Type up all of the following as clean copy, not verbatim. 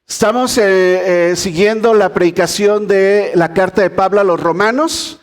Estamos siguiendo la predicación de la carta de Pablo a los Romanos.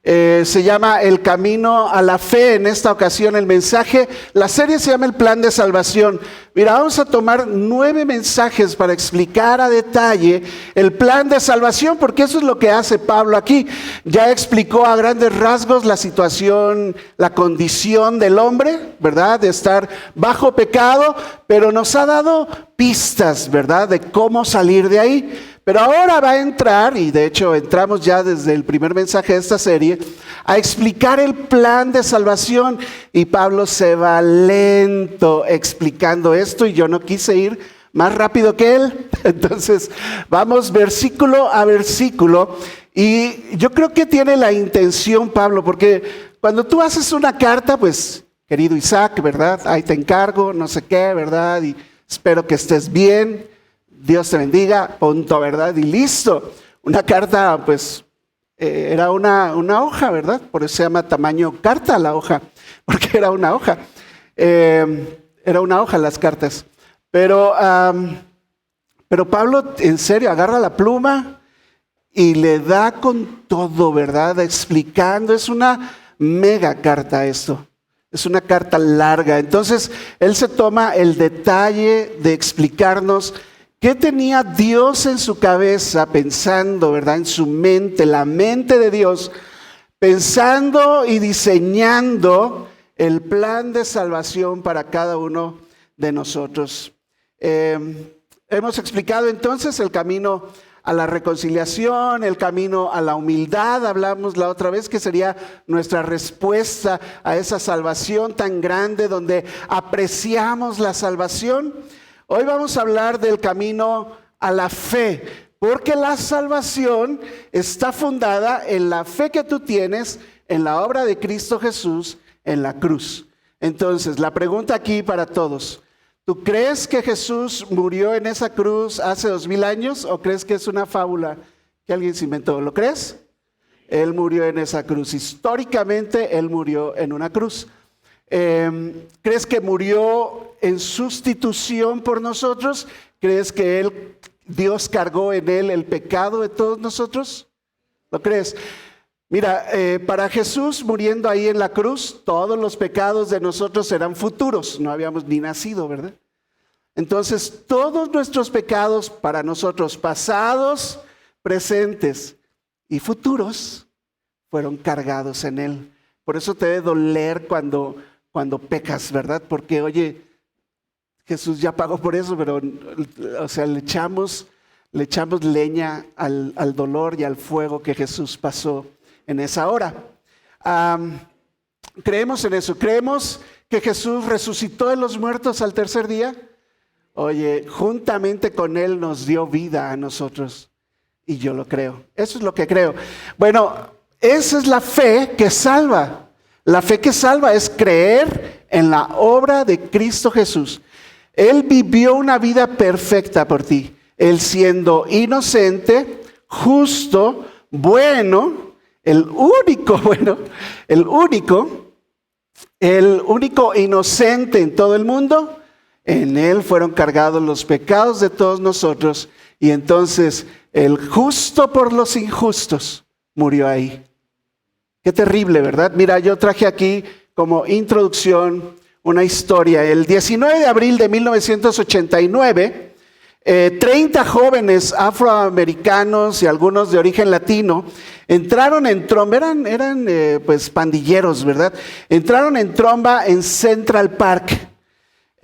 Se llama El Camino a la Fe. En esta ocasión el mensaje, la serie se llama El Plan de Salvación. Mira, vamos a tomar 9 mensajes para explicar a detalle el plan de salvación, porque eso es lo que hace Pablo aquí. Ya explicó a grandes rasgos la situación, la condición del hombre, ¿verdad? De estar bajo pecado, pero nos ha dado pistas, ¿verdad? De cómo salir de ahí. Pero ahora va a entrar, y de hecho entramos ya desde el primer mensaje de esta serie, a explicar el plan de salvación. Y Pablo se va lento explicando esto y yo no quise ir más rápido que él. Entonces vamos versículo a versículo. Y yo creo que tiene la intención Pablo, porque cuando tú haces una carta, pues querido Isaac, ¿verdad? Ahí te encargo, no sé qué, ¿verdad? Y espero que estés bien. Dios te bendiga, punto, ¿verdad? Y listo. Una carta, pues, era una hoja, ¿verdad? Por eso se llama tamaño carta la hoja, porque era una hoja. Era una hoja las cartas. Pero Pablo, en serio, agarra la pluma y le da con todo, ¿verdad? Explicando. Es una mega carta esto. Es una carta larga. Entonces, él se toma el detalle de explicarnos ¿qué tenía Dios en su cabeza pensando, verdad? En su mente, la mente de Dios, pensando y diseñando el plan de salvación para cada uno de nosotros. Hemos explicado entonces el camino a la reconciliación, el camino a la humildad. Hablamos la otra vez que sería nuestra respuesta a esa salvación tan grande donde apreciamos la salvación. Hoy vamos a hablar del camino a la fe, porque la salvación está fundada en la fe que tú tienes en la obra de Cristo Jesús en la cruz. Entonces, la pregunta aquí para todos, ¿tú crees que Jesús murió en esa cruz hace 2000 años o crees que es una fábula que alguien se inventó? ¿Lo crees? Él murió en esa cruz. Históricamente, Él murió en una cruz. ¿Crees que murió en sustitución por nosotros? ¿Crees que Dios cargó en Él el pecado de todos nosotros? ¿Lo crees? Mira, para Jesús muriendo ahí en la cruz, todos los pecados de nosotros eran futuros. No habíamos ni nacido, ¿verdad? Entonces, todos nuestros pecados para nosotros, pasados, presentes y futuros, fueron cargados en Él. Por eso te debe doler cuando pecas, ¿verdad? Porque, oye, Jesús ya pagó por eso, pero, o sea, le echamos leña al dolor y al fuego que Jesús pasó en esa hora. Creemos en eso, creemos que Jesús resucitó de los muertos al tercer día. Oye, juntamente con Él nos dio vida a nosotros. Y yo lo creo, eso es lo que creo. Bueno, esa es la fe que salva. La fe que salva es creer en la obra de Cristo Jesús. Él vivió una vida perfecta por ti. Él siendo inocente, justo, bueno, el único inocente en todo el mundo. En Él fueron cargados los pecados de todos nosotros. Y entonces el justo por los injustos murió ahí. Qué terrible, ¿verdad? Mira, yo traje aquí como introducción una historia. El 19 de abril de 1989, 30 jóvenes afroamericanos y algunos de origen latino entraron en tromba, eran pues pandilleros, ¿verdad? Entraron en tromba en Central Park,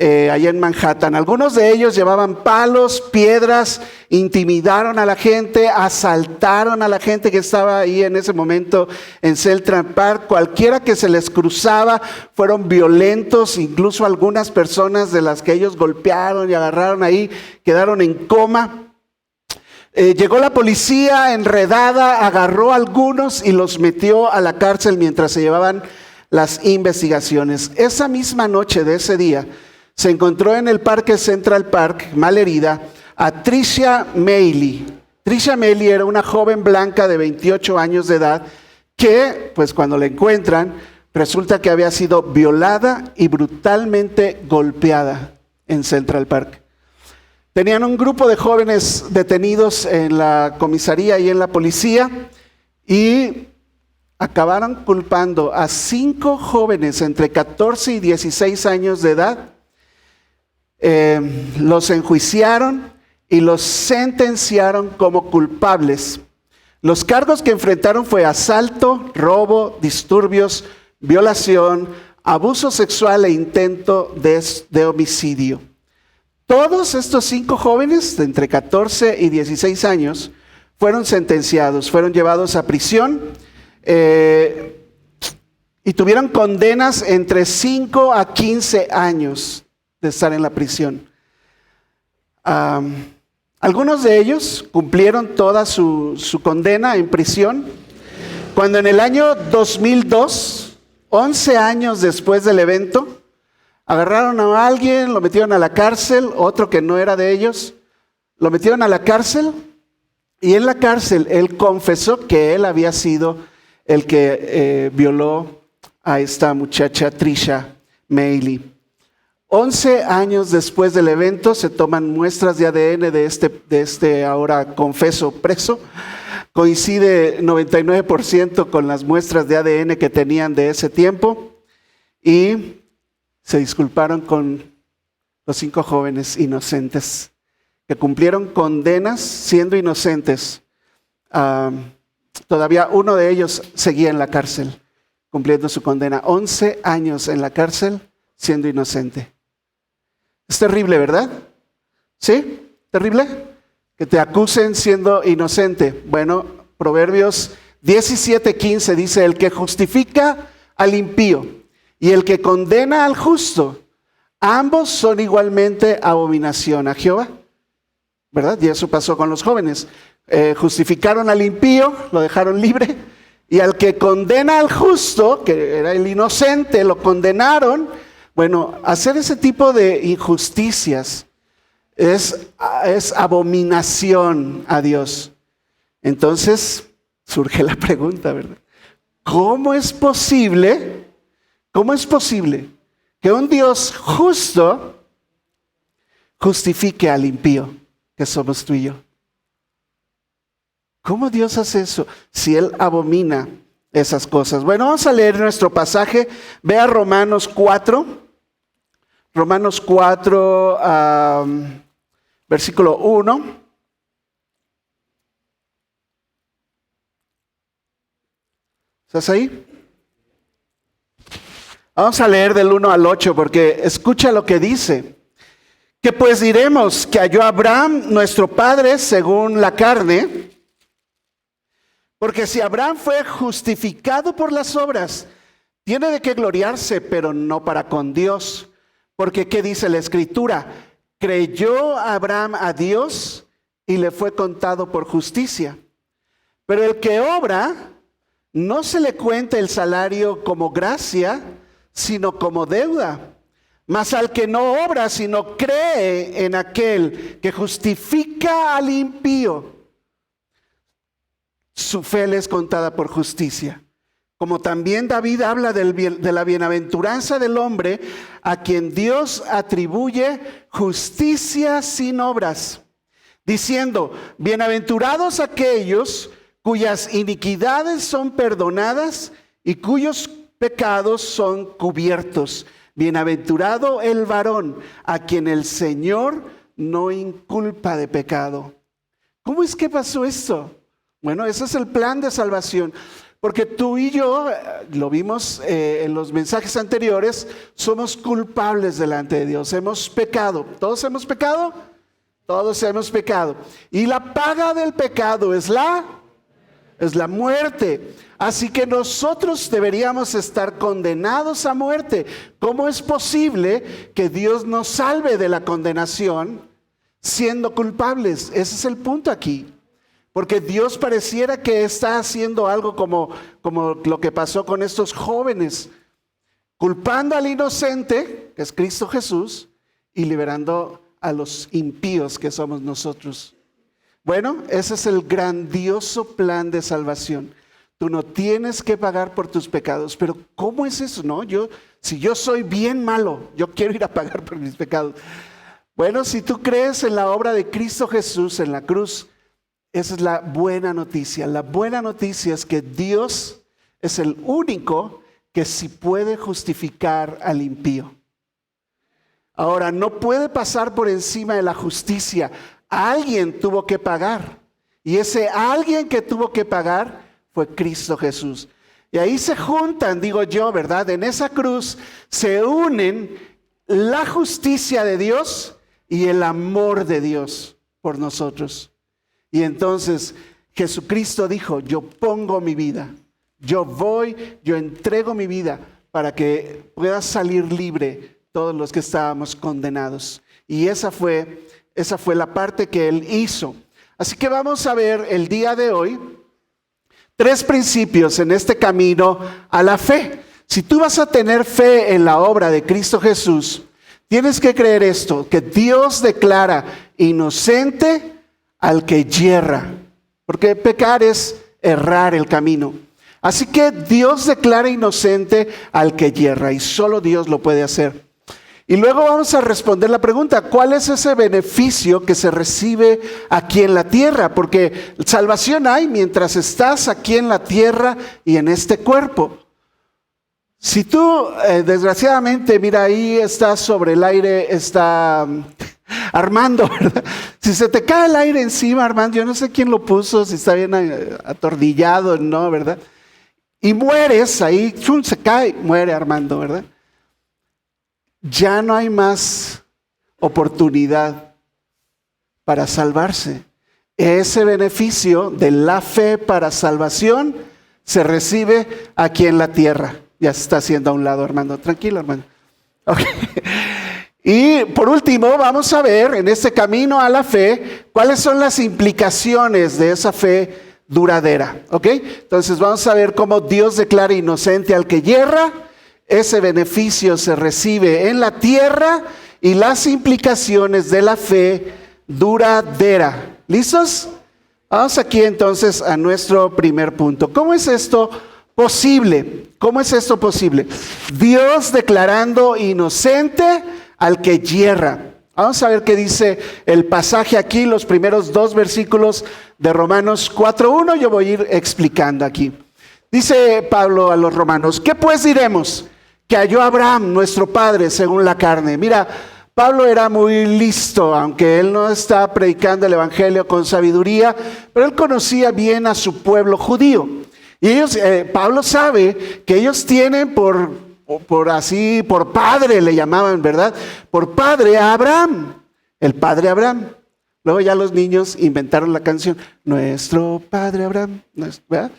allá en Manhattan. Algunos de ellos llevaban palos, piedras, intimidaron a la gente, asaltaron a la gente que estaba ahí en ese momento en Central Park. Cualquiera que se les cruzaba fueron violentos, incluso algunas personas de las que ellos golpearon y agarraron ahí quedaron en coma. Llegó la policía enredada, agarró a algunos y los metió a la cárcel mientras se llevaban las investigaciones. Esa misma noche de ese día, se encontró en el parque Central Park, malherida, a Tricia Meili. Tricia Meili era una joven blanca de 28 años de edad que, pues cuando la encuentran, resulta que había sido violada y brutalmente golpeada en Central Park. Tenían un grupo de jóvenes detenidos en la comisaría y en la policía y acabaron culpando a 5 jóvenes entre 14 y 16 años de edad. Los enjuiciaron y los sentenciaron como culpables. Los cargos que enfrentaron fue asalto, robo, disturbios, violación, abuso sexual e intento de homicidio. Todos estos 5 jóvenes de entre 14 y 16 años fueron sentenciados, fueron llevados a prisión y tuvieron condenas entre 5 a 15 años de estar en la prisión. Algunos de ellos cumplieron toda su condena en prisión, cuando en el año 2002, 11 años después del evento, agarraron a alguien, lo metieron a la cárcel, otro que no era de ellos, lo metieron a la cárcel y en la cárcel él confesó que él había sido el que violó a esta muchacha Trisha Meili. 11 años después del evento se toman muestras de ADN de este ahora confeso preso. Coincide 99% con las muestras de ADN que tenían de ese tiempo y se disculparon con los 5 jóvenes inocentes que cumplieron condenas siendo inocentes. Todavía uno de ellos seguía en la cárcel cumpliendo su condena. 11 años en la cárcel siendo inocente. Es terrible, ¿verdad? ¿Sí? ¿Terrible? Que te acusen siendo inocente. Bueno, Proverbios 17:15 dice: el que justifica al impío y el que condena al justo, ambos son igualmente abominación a Jehová. ¿Verdad? Y eso pasó con los jóvenes. Justificaron al impío, lo dejaron libre, y al que condena al justo, que era el inocente, lo condenaron. Bueno, hacer ese tipo de injusticias es abominación a Dios. Entonces surge la pregunta, ¿verdad? ¿Cómo es posible que un Dios justo justifique al impío, que somos tú y yo? ¿Cómo Dios hace eso si Él abomina esas cosas? Bueno, vamos a leer nuestro pasaje. Ve a Romanos 4. Romanos 4, versículo 1. ¿Estás ahí? Vamos a leer del 1 al 8 porque escucha lo que dice. ¿Qué pues diremos? ¿Que halló Abraham, nuestro padre, según la carne? Porque si Abraham fue justificado por las obras, tiene de qué gloriarse, pero no para con Dios. Porque ¿qué dice la Escritura? Creyó Abraham a Dios y le fue contado por justicia. Pero el que obra, no se le cuenta el salario como gracia, sino como deuda. Mas al que no obra, sino cree en aquel que justifica al impío, su fe le es contada por justicia. Como también David habla de la bienaventuranza del hombre a quien Dios atribuye justicia sin obras, diciendo: bienaventurados aquellos cuyas iniquidades son perdonadas y cuyos pecados son cubiertos. Bienaventurado el varón a quien el Señor no inculpa de pecado. ¿Cómo es que pasó esto? Bueno, ese es el plan de salvación. Porque tú y yo, lo vimos en los mensajes anteriores, somos culpables delante de Dios. Hemos pecado. ¿Todos hemos pecado? Todos hemos pecado. Y la paga del pecado es la muerte. Así que nosotros deberíamos estar condenados a muerte. ¿Cómo es posible que Dios nos salve de la condenación siendo culpables? Ese es el punto aquí. Porque Dios pareciera que está haciendo algo como lo que pasó con estos jóvenes, culpando al inocente, que es Cristo Jesús, y liberando a los impíos que somos nosotros. Bueno, ese es el grandioso plan de salvación. Tú no tienes que pagar por tus pecados, pero ¿cómo es eso? No, si yo soy bien malo, yo quiero ir a pagar por mis pecados. Bueno, si tú crees en la obra de Cristo Jesús en la cruz, esa es la buena noticia. La buena noticia es que Dios es el único que sí puede justificar al impío. Ahora, no puede pasar por encima de la justicia. Alguien tuvo que pagar. Y ese alguien que tuvo que pagar fue Cristo Jesús. Y ahí se juntan, digo yo, ¿verdad? En esa cruz se unen la justicia de Dios y el amor de Dios por nosotros. Y entonces Jesucristo dijo, yo pongo mi vida, yo entrego mi vida para que pueda salir libre todos los que estábamos condenados. Y esa fue la parte que Él hizo. Así que vamos a ver el día de hoy 3 principios en este camino a la fe. Si tú vas a tener fe en la obra de Cristo Jesús, tienes que creer esto, que Dios declara inocente al que yerra, porque pecar es errar el camino. Así que Dios declara inocente al que yerra y solo Dios lo puede hacer. Y luego vamos a responder la pregunta, ¿cuál es ese beneficio que se recibe aquí en la tierra? Porque salvación hay mientras estás aquí en la tierra y en este cuerpo. Si tú, desgraciadamente, mira, ahí está sobre el aire, está Armando, ¿verdad? Si se te cae el aire encima, Armando, yo no sé quién lo puso, si está bien atordillado, ¿no? ¿Verdad? Y mueres ahí, ¡chum!, se cae, muere Armando, ¿verdad? Ya no hay más oportunidad para salvarse. Ese beneficio de la fe para salvación se recibe aquí en la tierra. Ya se está haciendo a un lado, Armando. Tranquilo, Armando. Okay. Y por último, vamos a ver en este camino a la fe cuáles son las implicaciones de esa fe duradera. ¿Ok? Entonces vamos a ver cómo Dios declara inocente al que yerra. Ese beneficio se recibe en la tierra y las implicaciones de la fe duradera. ¿Listos? Vamos aquí entonces a nuestro primer punto. ¿Cómo es esto posible? ¿Cómo es esto posible? Dios declarando inocente al que yerra. Vamos a ver qué dice el pasaje aquí, los primeros 2 versículos de Romanos 4:1. Yo voy a ir explicando aquí. Dice Pablo a los romanos, ¿qué pues diremos? Que halló Abraham, nuestro padre, según la carne. Mira, Pablo era muy listo, aunque él no está predicando el evangelio con sabiduría, pero él conocía bien a su pueblo judío. Y ellos, Pablo sabe que ellos tienen por padre le llamaban, ¿verdad? Por padre a Abraham, el padre Abraham. Luego ya los niños inventaron la canción, nuestro padre Abraham, ¿verdad?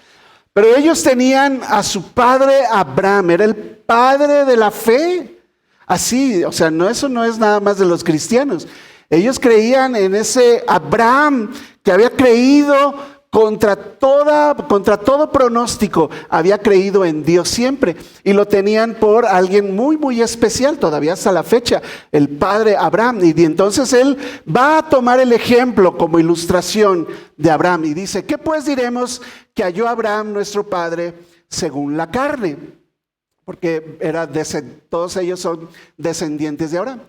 Pero ellos tenían a su padre Abraham, era el padre de la fe. Así, o sea, eso no es nada más de los cristianos. Ellos creían en ese Abraham que había creído contra todo pronóstico, había creído en Dios siempre. Y lo tenían por alguien muy, muy especial, todavía hasta la fecha, el padre Abraham. Y entonces él va a tomar el ejemplo como ilustración de Abraham. Y dice, ¿qué pues diremos que halló Abraham nuestro padre según la carne? Porque todos ellos son descendientes de Abraham.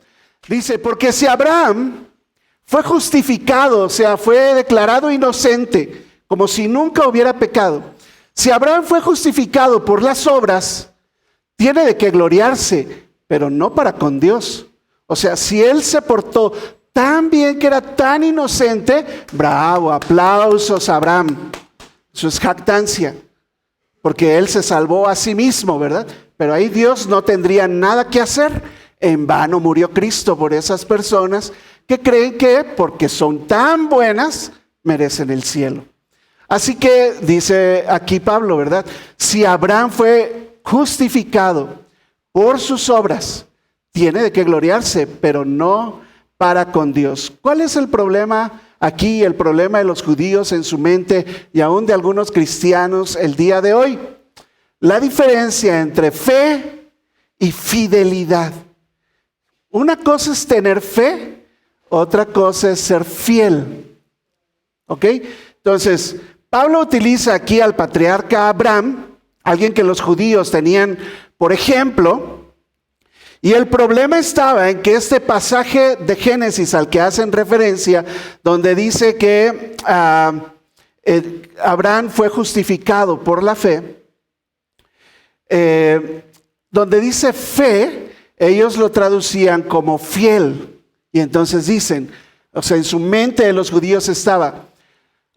Dice, porque si Abraham fue justificado, o sea, fue declarado inocente, como si nunca hubiera pecado. Si Abraham fue justificado por las obras, tiene de qué gloriarse, pero no para con Dios. O sea, si él se portó tan bien, que era tan inocente, bravo, aplausos a Abraham. Eso es jactancia, porque él se salvó a sí mismo, ¿verdad? Pero ahí Dios no tendría nada que hacer. En vano murió Cristo por esas personas que creen que porque son tan buenas, merecen el cielo. Así que dice aquí Pablo, ¿verdad? Si Abraham fue justificado por sus obras, tiene de qué gloriarse, pero no para con Dios. ¿Cuál es el problema aquí? El problema de los judíos en su mente y aún de algunos cristianos el día de hoy. La diferencia entre fe y fidelidad. Una cosa es tener fe, otra cosa es ser fiel. ¿Ok? Entonces, Pablo utiliza aquí al patriarca Abraham, alguien que los judíos tenían por ejemplo, Y el problema estaba en que este pasaje de Génesis al que hacen referencia, donde dice que Abraham fue justificado por la fe, donde dice fe, ellos lo traducían como fiel. Y entonces dicen, o sea, en su mente de los judíos estaba,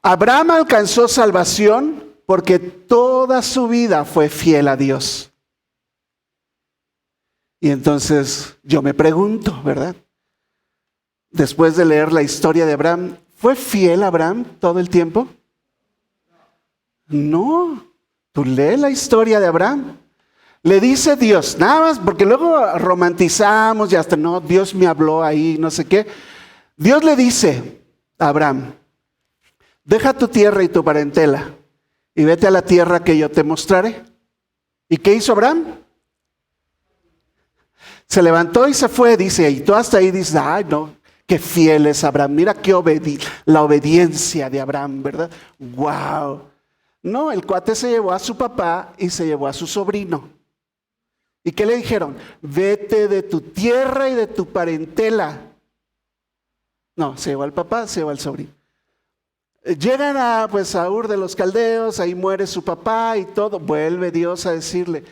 Abraham alcanzó salvación porque toda su vida fue fiel a Dios. Y entonces yo me pregunto, ¿verdad? Después de leer la historia de Abraham, ¿fue fiel Abraham todo el tiempo? No, tú lees la historia de Abraham. Le dice Dios, nada más, porque luego romantizamos y hasta no, Dios me habló ahí, no sé qué. Dios le dice a Abraham, deja tu tierra y tu parentela y vete a la tierra que yo te mostraré. ¿Y qué hizo Abraham? Se levantó y se fue, dice, y tú hasta ahí dices, ay no, qué fiel es Abraham, mira qué la obediencia de Abraham, ¿verdad? ¡Wow! No, el cuate se llevó a su papá y se llevó a su sobrino. ¿Y qué le dijeron? Vete de tu tierra y de tu parentela. No, se llevó al papá, se llevó al sobrino. Llegan a Ur de los Caldeos, ahí muere su papá y todo. Vuelve Dios a decirle,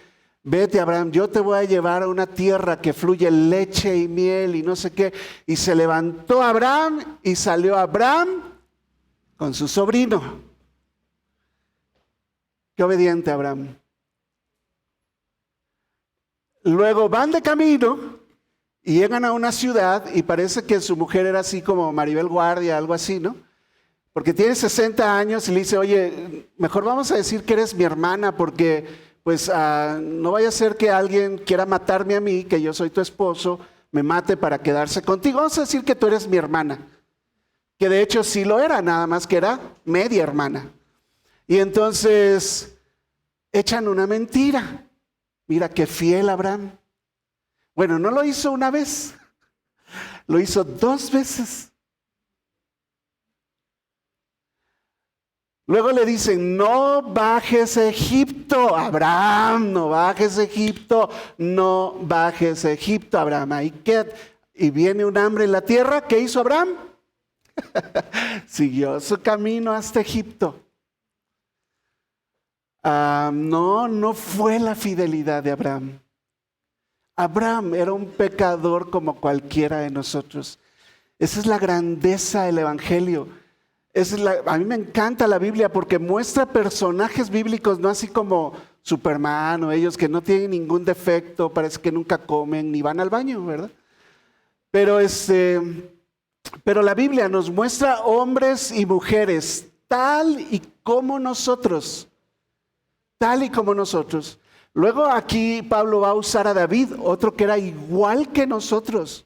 vete Abraham, yo te voy a llevar a una tierra que fluye leche y miel y no sé qué. Y se levantó Abraham y salió Abraham con su sobrino. Qué obediente Abraham. Luego van de camino y llegan a una ciudad y parece que su mujer era así como Maribel Guardia, algo así, ¿no? Porque tiene 60 años y le dice, oye, mejor vamos a decir que eres mi hermana porque pues no vaya a ser que alguien quiera matarme a mí, que yo soy tu esposo, me mate para quedarse contigo. Vamos a decir que tú eres mi hermana. Que de hecho sí lo era, nada más que era media hermana. Y entonces echan una mentira. Mira qué fiel Abraham. Bueno, no lo hizo una vez, lo hizo 2 veces. Luego le dicen, no bajes a Egipto, Abraham, no bajes a Egipto, no bajes a Egipto, Abraham. Ahí queda. Y viene un hambre en la tierra, ¿qué hizo Abraham? Siguió su camino hasta Egipto. No fue la fidelidad de Abraham. Abraham era un pecador como cualquiera de nosotros. Esa es la grandeza del Evangelio. A mí me encanta la Biblia porque muestra personajes bíblicos, no así como Superman o ellos que no tienen ningún defecto, parece que nunca comen ni van al baño, ¿verdad? Pero la Biblia nos muestra hombres y mujeres tal y como nosotros. Tal y como nosotros. Luego aquí Pablo va a usar a David, otro que era igual que nosotros.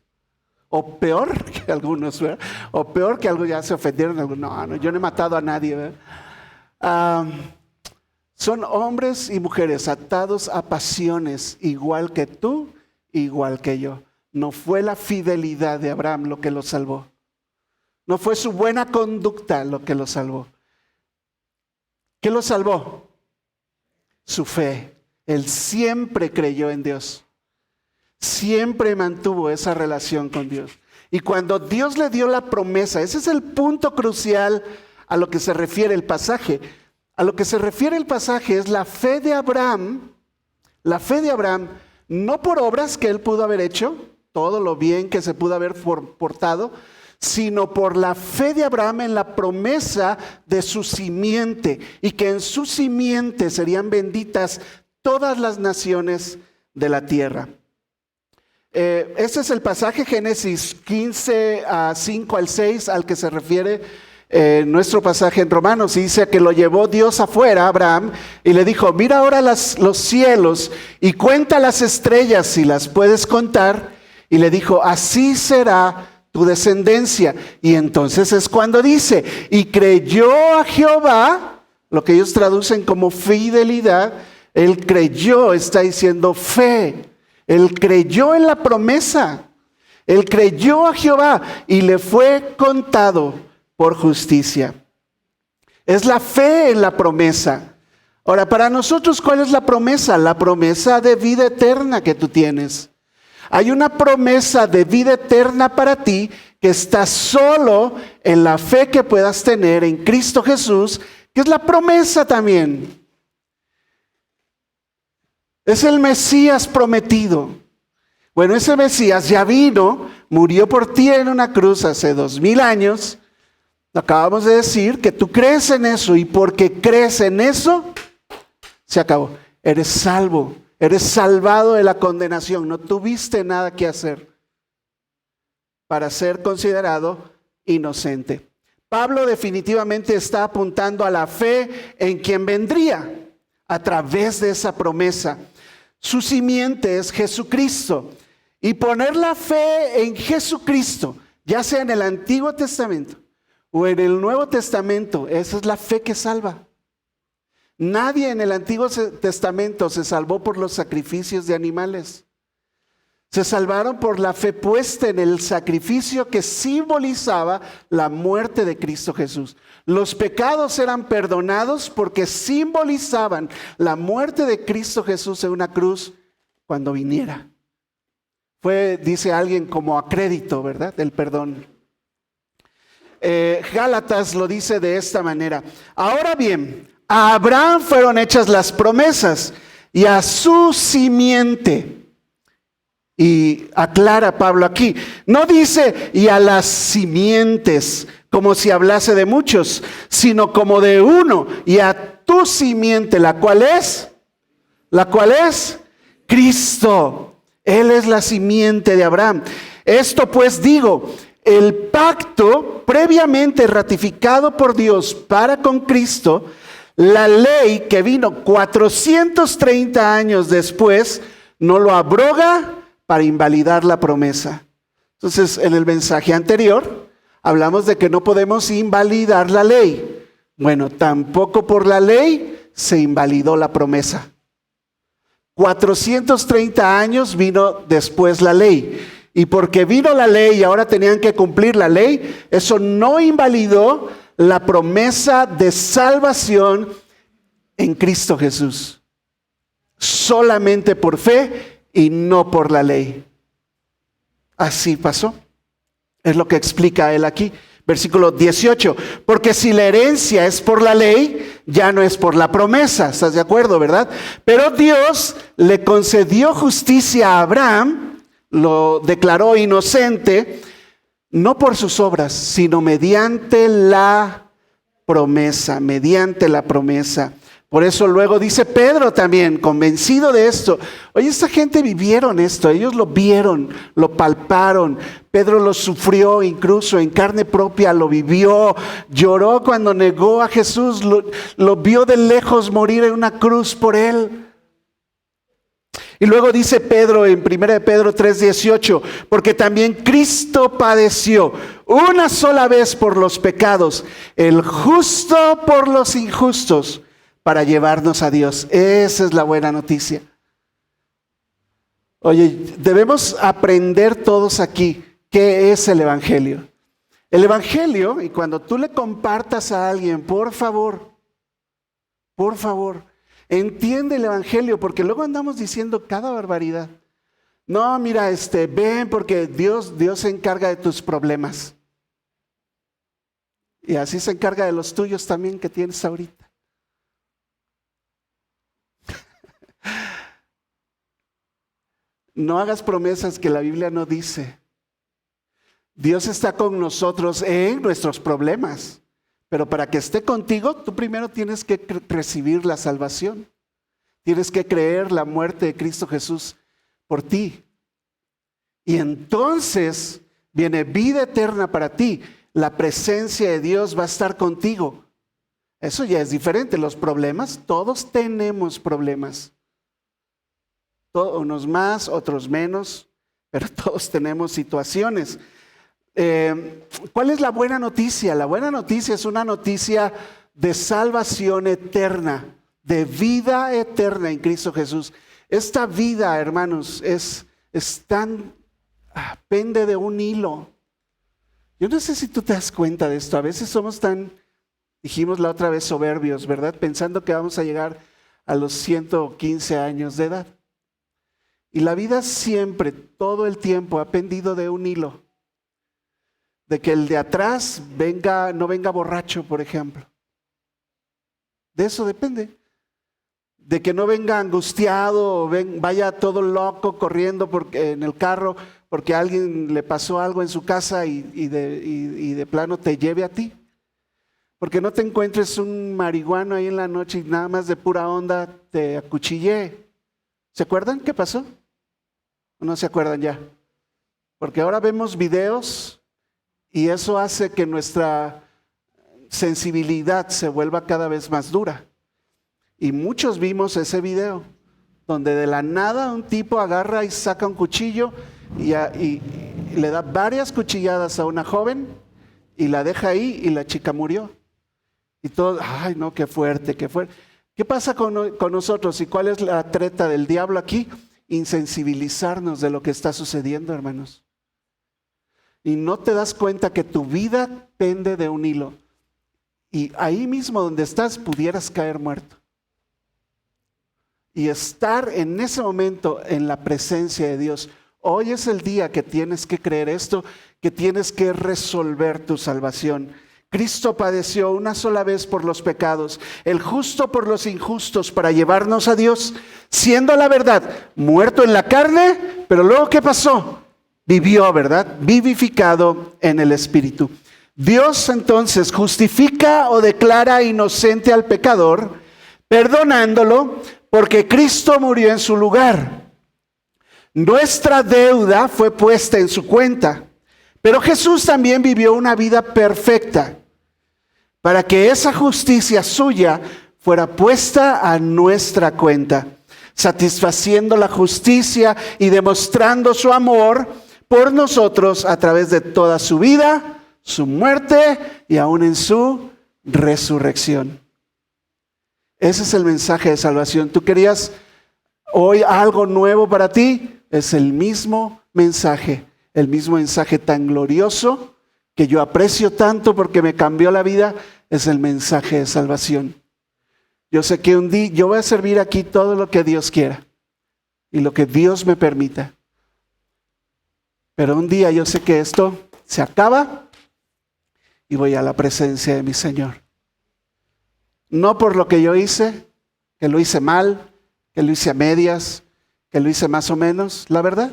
O peor que algunos, ¿verdad? O peor que algunos, ya se ofendieron algunos. No, yo no he matado a nadie, ¿verdad? Son hombres y mujeres atados a pasiones, igual que tú, igual que yo. No fue la fidelidad de Abraham lo que lo salvó. No fue su buena conducta lo que lo salvó. ¿Qué lo salvó? Su fe. Él siempre creyó en Dios. Siempre mantuvo esa relación con Dios. Y cuando Dios le dio la promesa, ese es el punto crucial a lo que se refiere el pasaje. A lo que se refiere el pasaje es la fe de Abraham. La fe de Abraham, no por obras que él pudo haber hecho, todo lo bien que se pudo haber portado, sino por la fe de Abraham en la promesa de su simiente, y que en su simiente serían benditas todas las naciones de la tierra. Este es el pasaje Génesis 15, 5 al 6, al que se refiere nuestro pasaje en Romanos. Y dice que lo llevó Dios afuera, Abraham, y le dijo, mira ahora los cielos y cuenta las estrellas si las puedes contar. Y le dijo, así será tu descendencia. Y entonces es cuando dice, y creyó a Jehová, lo que ellos traducen como fidelidad. Él creyó, está diciendo fe. Él creyó en la promesa. Él creyó a Jehová y le fue contado por justicia. Es la fe en la promesa. Ahora, para nosotros, ¿cuál es la promesa? La promesa de vida eterna que tú tienes. Hay una promesa de vida eterna para ti que está solo en la fe que puedas tener en Cristo Jesús, que es la promesa también. Es el Mesías prometido. Bueno, ese Mesías ya vino, murió por ti en una cruz hace 2000 años. Acabamos de decir que tú crees en eso y porque crees en eso, se acabó. Eres salvo, eres salvado de la condenación. No tuviste nada que hacer para ser considerado inocente. Pablo definitivamente está apuntando a la fe en quien vendría a través de esa promesa. Su simiente es Jesucristo. Y poner la fe en Jesucristo, ya sea en el Antiguo Testamento o en el Nuevo Testamento, esa es la fe que salva. Nadie en el Antiguo Testamento se salvó por los sacrificios de animales. Se salvaron por la fe puesta en el sacrificio que simbolizaba la muerte de Cristo Jesús. Los pecados eran perdonados porque simbolizaban la muerte de Cristo Jesús en una cruz cuando viniera. Fue, dice alguien, como a crédito, ¿verdad? El perdón. Gálatas lo dice de esta manera. Ahora bien, a Abraham fueron hechas las promesas y a su simiente. Y aclara Pablo aquí, no dice y a las simientes, como si hablase de muchos, sino como de uno, y a tu simiente, la cual es Cristo. Él es la simiente de Abraham. Esto pues digo, el pacto previamente ratificado por Dios para con Cristo, la ley que vino 430 años después, no lo abroga para invalidar la promesa. Entonces, en el mensaje anterior, hablamos de que no podemos invalidar la ley. Bueno, tampoco por la ley se invalidó la promesa. 430 años vino después la ley. Y porque vino la ley y ahora tenían que cumplir la ley, eso no invalidó la promesa de salvación en Cristo Jesús. Solamente por fe y no por la ley. Así pasó. Es lo que explica él aquí. Versículo 18. Porque si la herencia es por la ley, ya no es por la promesa. ¿Estás de acuerdo, verdad? Pero Dios le concedió justicia a Abraham, lo declaró inocente, no por sus obras, sino mediante la promesa, mediante la promesa. Por eso luego dice Pedro también, convencido de esto. Oye, esta gente vivieron esto, ellos lo vieron, lo palparon. Pedro lo sufrió incluso en carne propia, lo vivió, lloró cuando negó a Jesús, lo vio de lejos morir en una cruz por él. Y luego dice Pedro en 1 Pedro 3:18, porque también Cristo padeció una sola vez por los pecados, el justo por los injustos, para llevarnos a Dios. Esa es la buena noticia. Oye, debemos aprender todos aquí qué es el Evangelio. El Evangelio, y cuando tú le compartas a alguien, por favor, entiende el Evangelio, porque luego andamos diciendo cada barbaridad. No, mira, ven porque Dios se encarga de tus problemas. Y así se encarga de los tuyos también que tienes ahorita. No hagas promesas que la Biblia no dice. Dios está con nosotros en nuestros problemas, pero para que esté contigo, tú primero tienes que recibir la salvación. Tienes que creer la muerte de Cristo Jesús por ti. Y entonces viene vida eterna para ti. La presencia de Dios va a estar contigo. Eso ya es diferente. Los problemas, todos tenemos problemas. Unos más, otros menos, pero todos tenemos situaciones. ¿Cuál es la buena noticia? La buena noticia es una noticia de salvación eterna, de vida eterna en Cristo Jesús. Esta vida, hermanos, es tan, pende de un hilo. Yo no sé si tú te das cuenta de esto. A veces somos tan, dijimos la otra vez, soberbios, ¿verdad? Pensando que vamos a llegar a los 115 años de edad. Y la vida siempre, todo el tiempo, ha pendido de un hilo. De que el de atrás no venga borracho, por ejemplo. De eso depende. De que no venga angustiado o vaya todo loco corriendo en el carro porque a alguien le pasó algo en su casa y de plano te lleve a ti. Porque no te encuentres un marihuano ahí en la noche y nada más de pura onda te acuchillé. ¿Se acuerdan qué pasó? ¿O no se acuerdan ya? Porque ahora vemos videos y eso hace que nuestra sensibilidad se vuelva cada vez más dura. Y muchos vimos ese video, donde de la nada un tipo agarra y saca un cuchillo y le da varias cuchilladas a una joven y la deja ahí y la chica murió. Y todo, ay no, qué fuerte, qué fuerte. ¿Qué pasa con nosotros y cuál es la treta del diablo aquí? Insensibilizarnos de lo que está sucediendo, hermanos. Y no te das cuenta que tu vida pende de un hilo. Y ahí mismo donde estás pudieras caer muerto. Y estar en ese momento en la presencia de Dios. Hoy es el día que tienes que creer esto, que tienes que resolver tu salvación. Cristo padeció una sola vez por los pecados, el justo por los injustos para llevarnos a Dios, siendo la verdad muerto en la carne, pero luego ¿qué pasó? Vivió, ¿verdad? Vivificado en el Espíritu. Dios entonces justifica o declara inocente al pecador, perdonándolo porque Cristo murió en su lugar. Nuestra deuda fue puesta en su cuenta, pero Jesús también vivió una vida perfecta para que esa justicia suya fuera puesta a nuestra cuenta, satisfaciendo la justicia y demostrando su amor por nosotros a través de toda su vida, su muerte y aún en su resurrección. Ese es el mensaje de salvación. ¿Tú querías hoy algo nuevo para ti? Es el mismo mensaje tan glorioso que yo aprecio tanto porque me cambió la vida, es el mensaje de salvación. Yo sé que un día yo voy a servir aquí todo lo que Dios quiera y lo que Dios me permita. Pero un día yo sé que esto se acaba y voy a la presencia de mi Señor. No por lo que yo hice, que lo hice mal, que lo hice a medias, que lo hice más o menos, la verdad.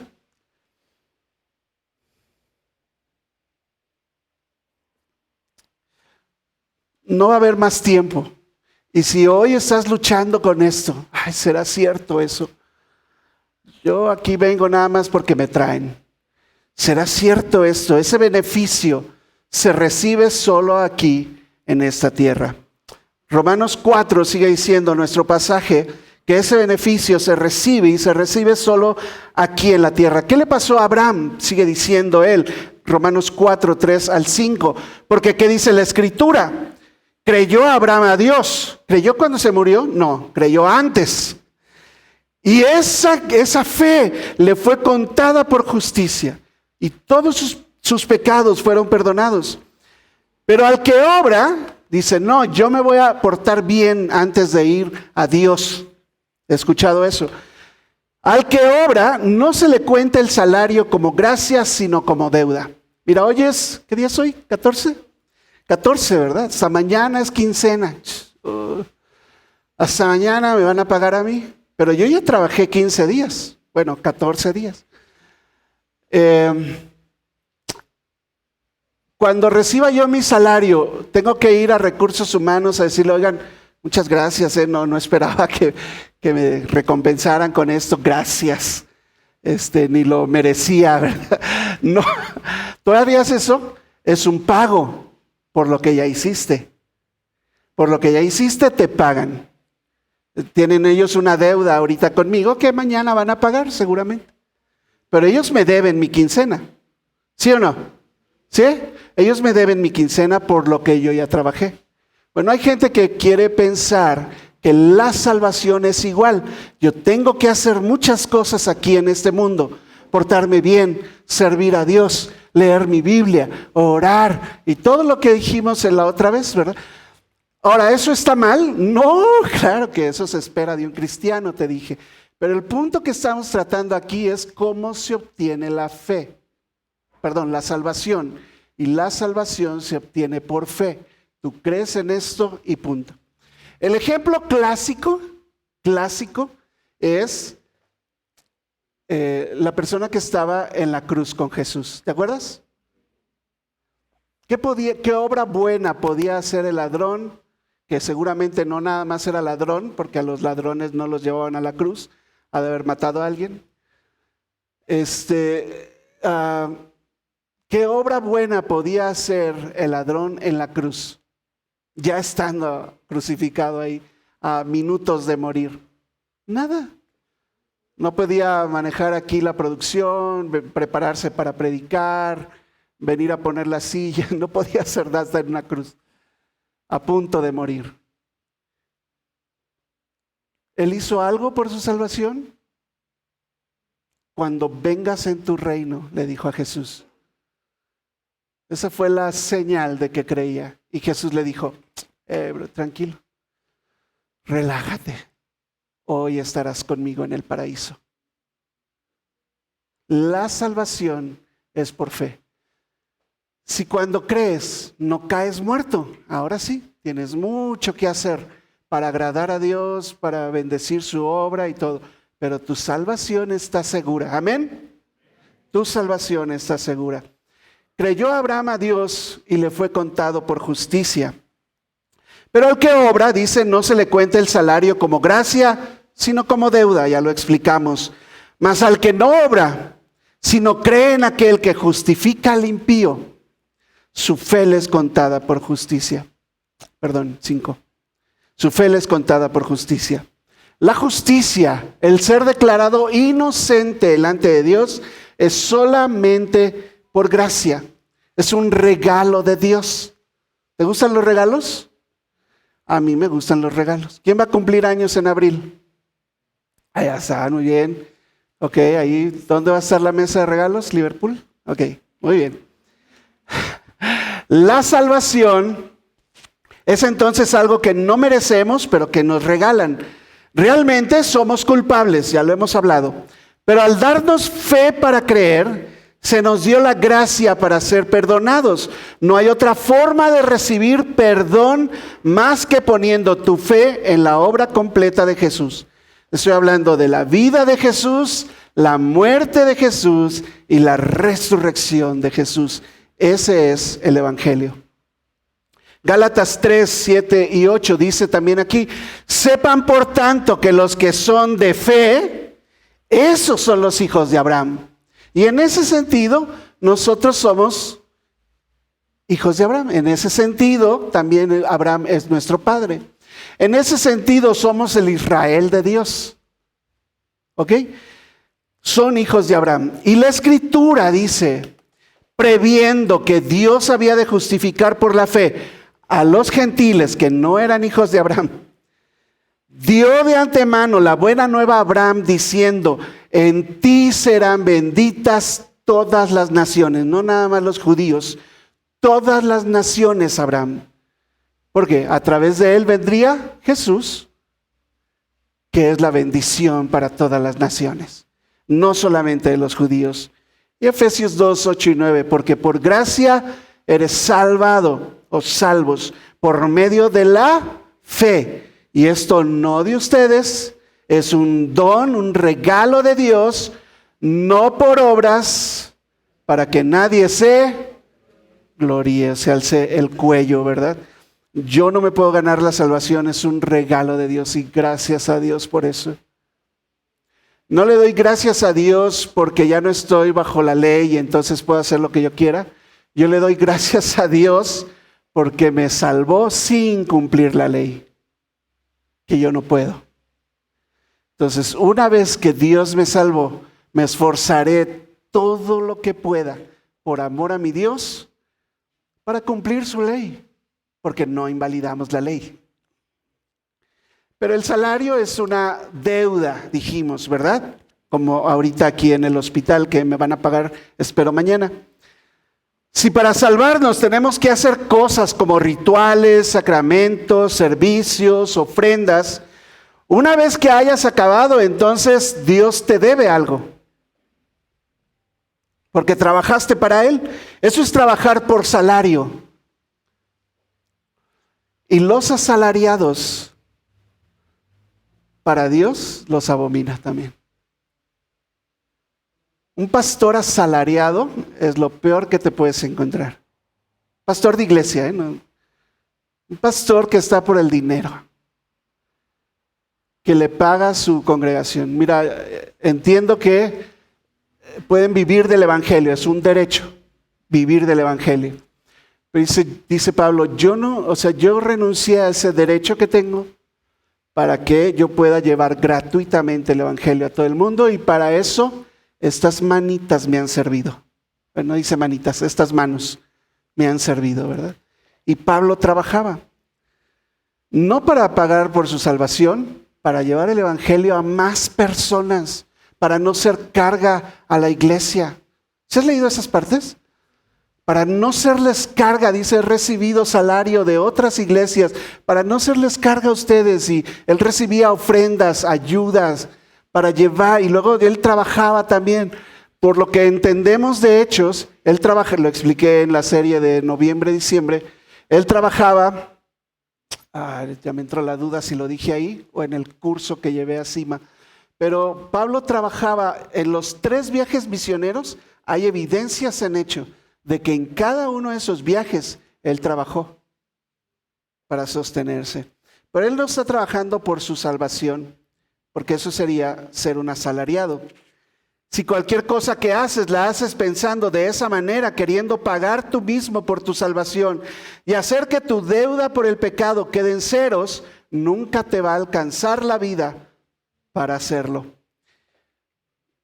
No va a haber más tiempo. Y si hoy estás luchando con esto, ay, ¿será cierto eso? Yo aquí vengo nada más porque me traen. ¿Será cierto esto? Ese beneficio se recibe solo aquí en esta tierra. Romanos 4 sigue diciendo nuestro pasaje que ese beneficio se recibe y se recibe solo aquí en la tierra. ¿Qué le pasó a Abraham? Sigue diciendo él, Romanos 4, 3 al 5. Porque ¿qué dice la Escritura? ¿Creyó Abraham a Dios? ¿Creyó cuando se murió? No, creyó antes. Y esa fe le fue contada por justicia. Y todos sus pecados fueron perdonados. Pero al que obra, dice, no, yo me voy a portar bien antes de ir a Dios. ¿He escuchado eso? Al que obra, no se le cuenta el salario como gracia, sino como deuda. Mira, hoy es, ¿qué día es hoy? ¿14? 14, ¿verdad? Hasta mañana es quincena. Hasta mañana me van a pagar a mí. Pero yo ya trabajé 15 días. Bueno, 14 días. Cuando reciba yo mi salario, tengo que ir a Recursos Humanos a decirle, oigan, muchas gracias, no esperaba que me recompensaran con esto, gracias, ni lo merecía, ¿verdad? No, todavía es eso, es un pago por lo que ya hiciste. Por lo que ya hiciste te pagan. Tienen ellos una deuda ahorita conmigo que mañana van a pagar seguramente. Pero ellos me deben mi quincena, ¿sí o no? ¿Sí? Ellos me deben mi quincena por lo que yo ya trabajé. Bueno, hay gente que quiere pensar que la salvación es igual. Yo tengo que hacer muchas cosas aquí en este mundo. Portarme bien, servir a Dios, leer mi Biblia, orar y todo lo que dijimos en la otra vez, ¿verdad? Ahora, ¿eso está mal? No, claro que eso se espera de un cristiano, te dije. Pero el punto que estamos tratando aquí es cómo se obtiene la salvación. Y la salvación se obtiene por fe. Tú crees en esto y punto. El ejemplo clásico es la persona que estaba en la cruz con Jesús. ¿Te acuerdas? ¿Qué obra buena podía hacer el ladrón? Que seguramente no nada más era ladrón, porque a los ladrones no los llevaban a la cruz, ha de haber matado a alguien. ¿Qué obra buena podía hacer el ladrón en la cruz? Ya estando crucificado ahí, a minutos de morir. Nada. No podía manejar aquí la producción, prepararse para predicar, venir a poner la silla. No podía hacer nada en una cruz, a punto de morir. ¿Él hizo algo por su salvación? Cuando vengas en tu reino, le dijo a Jesús. Esa fue la señal de que creía. Y Jesús le dijo, bro, tranquilo, relájate. Hoy estarás conmigo en el paraíso. La salvación es por fe. Si cuando crees no caes muerto, ahora sí, tienes mucho que hacer para agradar a Dios, para bendecir su obra y todo. Pero tu salvación está segura. ¿Amén? Tu salvación está segura. Creyó Abraham a Dios y le fue contado por justicia. Pero al que obra, dice, no se le cuenta el salario como gracia, sino como deuda, ya lo explicamos. Mas al que no obra, sino cree en aquel que justifica al impío, su fe le es contada por justicia. 5. Su fe le es contada por justicia. La justicia, el ser declarado inocente delante de Dios, es solamente por gracia. Es un regalo de Dios. ¿Te gustan los regalos? A mí me gustan los regalos. ¿Quién va a cumplir años en abril? Allá está, muy bien. Ok, ahí, ¿dónde va a estar la mesa de regalos? ¿Liverpool? Ok, muy bien. La salvación es entonces algo que no merecemos, pero que nos regalan. Realmente somos culpables, ya lo hemos hablado. Pero al darnos fe para creer, se nos dio la gracia para ser perdonados. No hay otra forma de recibir perdón más que poniendo tu fe en la obra completa de Jesús. Estoy hablando de la vida de Jesús, la muerte de Jesús y la resurrección de Jesús. Ese es el Evangelio. Gálatas 3, 7 y 8 dice también aquí, sepan por tanto que los que son de fe, esos son los hijos de Abraham. Y en ese sentido, nosotros somos hijos de Abraham. En ese sentido, también Abraham es nuestro padre. En ese sentido, somos el Israel de Dios. ¿Ok? Son hijos de Abraham. Y la Escritura dice, previendo que Dios había de justificar por la fe a los gentiles que no eran hijos de Abraham, dio de antemano la buena nueva a Abraham diciendo, en ti serán benditas todas las naciones, no nada más los judíos, todas las naciones, Abraham. Porque a través de él vendría Jesús, que es la bendición para todas las naciones, no solamente de los judíos. Y Efesios 2, 8 y 9, porque por gracia eres salvado o salvos por medio de la fe. Y esto no de ustedes, es un don, un regalo de Dios, no por obras, para que nadie se gloríe, se alce el cuello, ¿verdad? Yo no me puedo ganar la salvación, es un regalo de Dios y gracias a Dios por eso. No le doy gracias a Dios porque ya no estoy bajo la ley y entonces puedo hacer lo que yo quiera. Yo le doy gracias a Dios porque me salvó sin cumplir la ley, que yo no puedo. Entonces, una vez que Dios me salvó, me esforzaré todo lo que pueda por amor a mi Dios para cumplir su ley, porque no invalidamos la ley. Pero el salario es una deuda, dijimos, ¿verdad? Como ahorita aquí en el hospital que me van a pagar, espero mañana. Si para salvarnos tenemos que hacer cosas como rituales, sacramentos, servicios, ofrendas, Una vez que hayas acabado, entonces Dios te debe algo. Porque trabajaste para Él. Eso es trabajar por salario. Y los asalariados, para Dios, los abomina también. Un pastor asalariado es lo peor que te puedes encontrar. Pastor de iglesia, ¿eh? No. Un pastor que está por el dinero, que le paga a su congregación. Mira, entiendo que pueden vivir del evangelio, es un derecho vivir del evangelio. Pero dice Pablo, yo renuncié a ese derecho que tengo para que yo pueda llevar gratuitamente el evangelio a todo el mundo, y para eso estas manitas me han servido. Bueno, dice manitas, estas manos me han servido, ¿verdad? Y Pablo trabajaba, no para pagar por su salvación, para llevar el evangelio a más personas, para no ser carga a la iglesia. ¿Se has leído esas partes? Para no serles carga, dice, he recibido salario de otras iglesias, para no serles carga a ustedes. Y él recibía ofrendas, ayudas, para llevar, y luego él trabajaba también. Por lo que entendemos de Hechos, él trabaja, lo expliqué en la serie de noviembre-diciembre, él trabajaba, ya me entró la duda si lo dije ahí o en el curso que llevé a Cima, pero Pablo trabajaba en los 3 viajes misioneros. Hay evidencias en Hechos de que en cada uno de esos viajes él trabajó para sostenerse. Pero él no está trabajando por su salvación, porque eso sería ser un asalariado. Si cualquier cosa que haces, la haces pensando de esa manera, queriendo pagar tú mismo por tu salvación y hacer que tu deuda por el pecado quede en ceros, nunca te va a alcanzar la vida para hacerlo.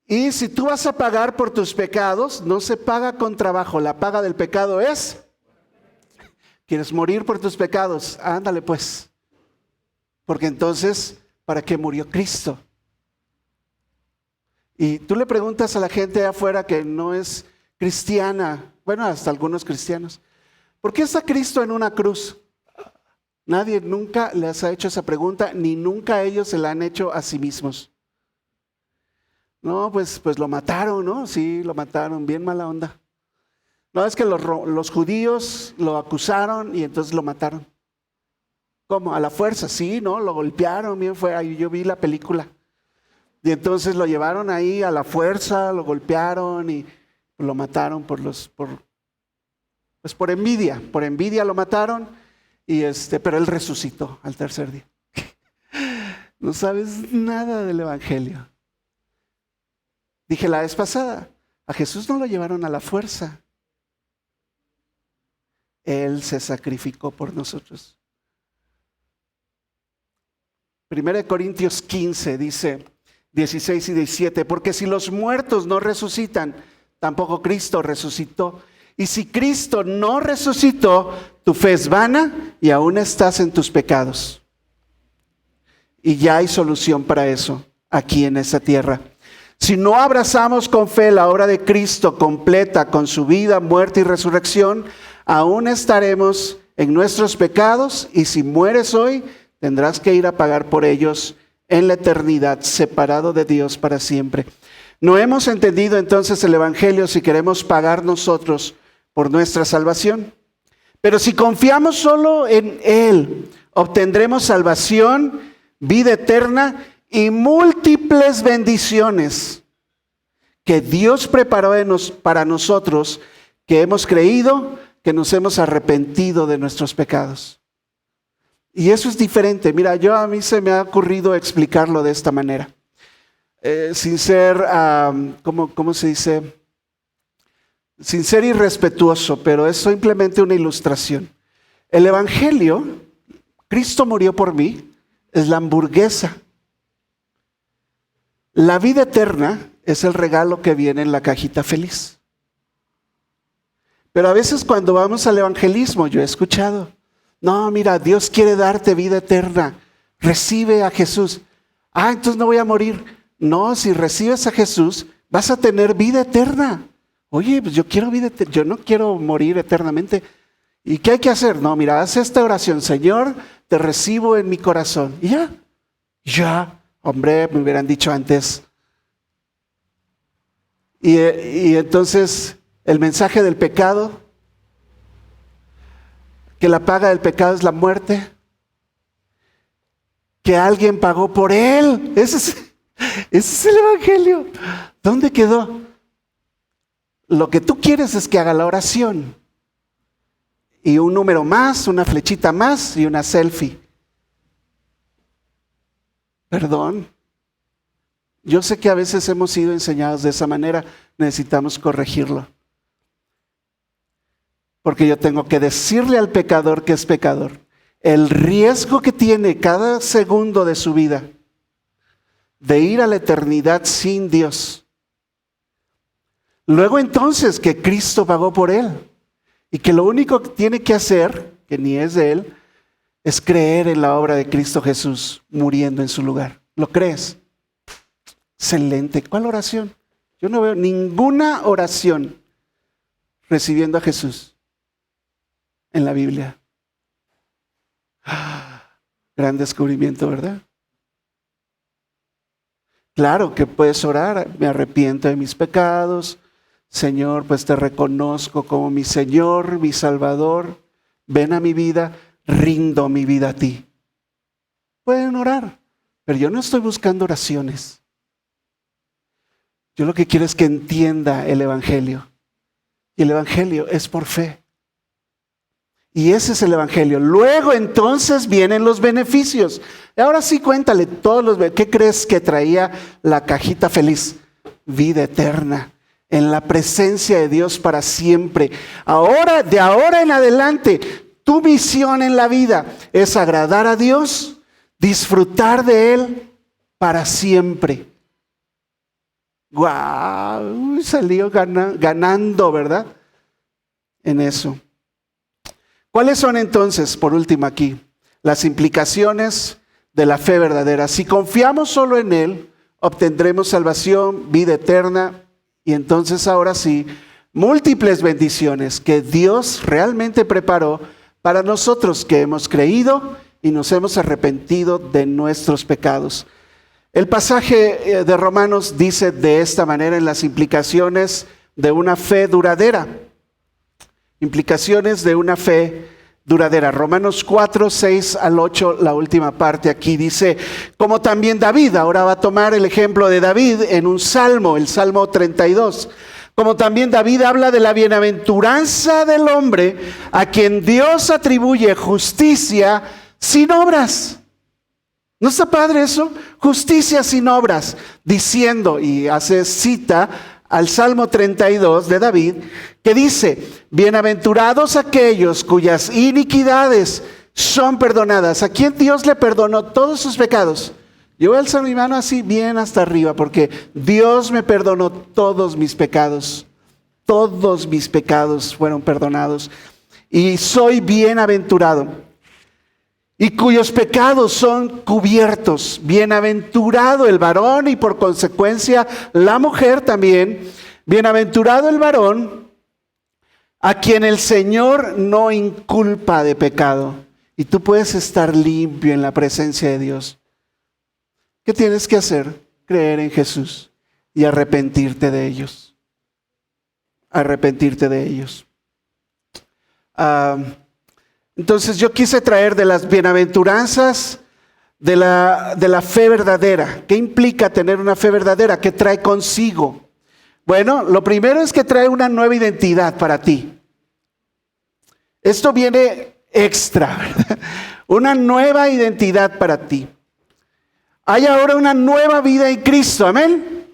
Y si tú vas a pagar por tus pecados, no se paga con trabajo. La paga del pecado es, ¿quieres morir por tus pecados? Ándale pues. Porque entonces, ¿para qué murió Cristo? Y tú le preguntas a la gente de afuera que no es cristiana, bueno, hasta algunos cristianos, ¿por qué está Cristo en una cruz? Nadie nunca les ha hecho esa pregunta, ni nunca ellos se la han hecho a sí mismos. No, pues lo mataron, ¿no? Sí, lo mataron, bien mala onda. No, es que los judíos lo acusaron y entonces lo mataron. ¿Cómo? A la fuerza, sí, ¿no? Lo golpearon, bien fue, yo vi la película. Y entonces lo llevaron ahí a la fuerza, lo golpearon y lo mataron por envidia lo mataron, pero él resucitó al tercer día. No sabes nada del evangelio. Dije la vez pasada, a Jesús no lo llevaron a la fuerza. Él se sacrificó por nosotros. 1 Corintios 15 dice, 16 y 17, porque si los muertos no resucitan, tampoco Cristo resucitó. Y si Cristo no resucitó, tu fe es vana y aún estás en tus pecados. Y ya hay solución para eso aquí en esta tierra. Si no abrazamos con fe la obra de Cristo completa con su vida, muerte y resurrección, aún estaremos en nuestros pecados, y si mueres hoy, tendrás que ir a pagar por ellos en la eternidad, separado de Dios para siempre. No hemos entendido entonces el evangelio si queremos pagar nosotros por nuestra salvación. Pero si confiamos solo en Él, obtendremos salvación, vida eterna y múltiples bendiciones que Dios preparó para nosotros, que hemos creído, que nos hemos arrepentido de nuestros pecados. Y eso es diferente. Mira, a mí se me ha ocurrido explicarlo de esta manera. Sin ser, ¿cómo se dice? Sin ser irrespetuoso, pero es simplemente una ilustración. El evangelio, Cristo murió por mí, es la hamburguesa. La vida eterna es el regalo que viene en la cajita feliz. Pero a veces cuando vamos al evangelismo, yo he escuchado, no, mira, Dios quiere darte vida eterna, recibe a Jesús. Entonces no voy a morir. No, si recibes a Jesús, vas a tener vida eterna. Oye, pues yo quiero vida eterna, yo no quiero morir eternamente. ¿Y qué hay que hacer? No, mira, haz esta oración, Señor, te recibo en mi corazón. Y Ya, hombre, me hubieran dicho antes. Y entonces el mensaje del pecado, que la paga del pecado es la muerte, que alguien pagó por él. Ese es el evangelio. ¿Dónde quedó? Lo que tú quieres es que haga la oración. Y un número más, una flechita más y una selfie. Perdón. Yo sé que a veces hemos sido enseñados de esa manera. Necesitamos corregirlo. Porque yo tengo que decirle al pecador que es pecador el riesgo que tiene cada segundo de su vida de ir a la eternidad sin Dios. Luego entonces que Cristo pagó por él y que lo único que tiene que hacer, que ni es de él, es creer en la obra de Cristo Jesús muriendo en su lugar. ¿Lo crees? Excelente. ¿Cuál oración? Yo no veo ninguna oración recibiendo a Jesús en la Biblia. Gran descubrimiento, ¿verdad? Claro que puedes orar, me arrepiento de mis pecados, Señor, pues te reconozco como mi Señor, mi Salvador, ven a mi vida, rindo mi vida a ti. Pueden orar, pero yo no estoy buscando oraciones. Yo lo que quiero es que entienda el Evangelio. Y el Evangelio es por fe. Y ese es el Evangelio. Luego entonces vienen los beneficios. Ahora sí cuéntale todos los beneficios. ¿Qué crees que traía la cajita feliz? Vida eterna. En la presencia de Dios para siempre. Ahora, de ahora en adelante, tu misión en la vida es agradar a Dios, disfrutar de Él para siempre. ¡Guau! Salió ganando, ¿verdad? En eso. ¿Cuáles son entonces, por último aquí, las implicaciones de la fe verdadera? Si confiamos solo en Él, obtendremos salvación, vida eterna y entonces ahora sí, múltiples bendiciones que Dios realmente preparó para nosotros que hemos creído y nos hemos arrepentido de nuestros pecados. El pasaje de Romanos dice de esta manera en las implicaciones de una fe duradera. Implicaciones de una fe duradera. Romanos 4, 6 al 8, la última parte aquí dice, como también David, ahora va a tomar el ejemplo de David en un salmo, el Salmo 32. Como también David habla de la bienaventuranza del hombre a quien Dios atribuye justicia sin obras. ¿No está padre eso? Justicia sin obras, diciendo, y hace cita al Salmo 32 de David, que dice, bienaventurados aquellos cuyas iniquidades son perdonadas. ¿A quién Dios le perdonó todos sus pecados? Yo voy a alzar mi mano así bien hasta arriba, porque Dios me perdonó todos mis pecados. Todos mis pecados fueron perdonados. Y soy bienaventurado. Y cuyos pecados son cubiertos. Bienaventurado el varón y por consecuencia la mujer también. Bienaventurado el varón a quien el Señor no inculpa de pecado. Y tú puedes estar limpio en la presencia de Dios. ¿Qué tienes que hacer? Creer en Jesús y arrepentirte de ellos. Arrepentirte de ellos. Entonces yo quise traer de las bienaventuranzas de la fe verdadera. ¿Qué implica tener una fe verdadera? ¿Qué trae consigo? Bueno, lo primero es que trae una nueva identidad para ti. Esto viene extra, ¿verdad? Una nueva identidad para ti. Hay ahora una nueva vida en Cristo, amén.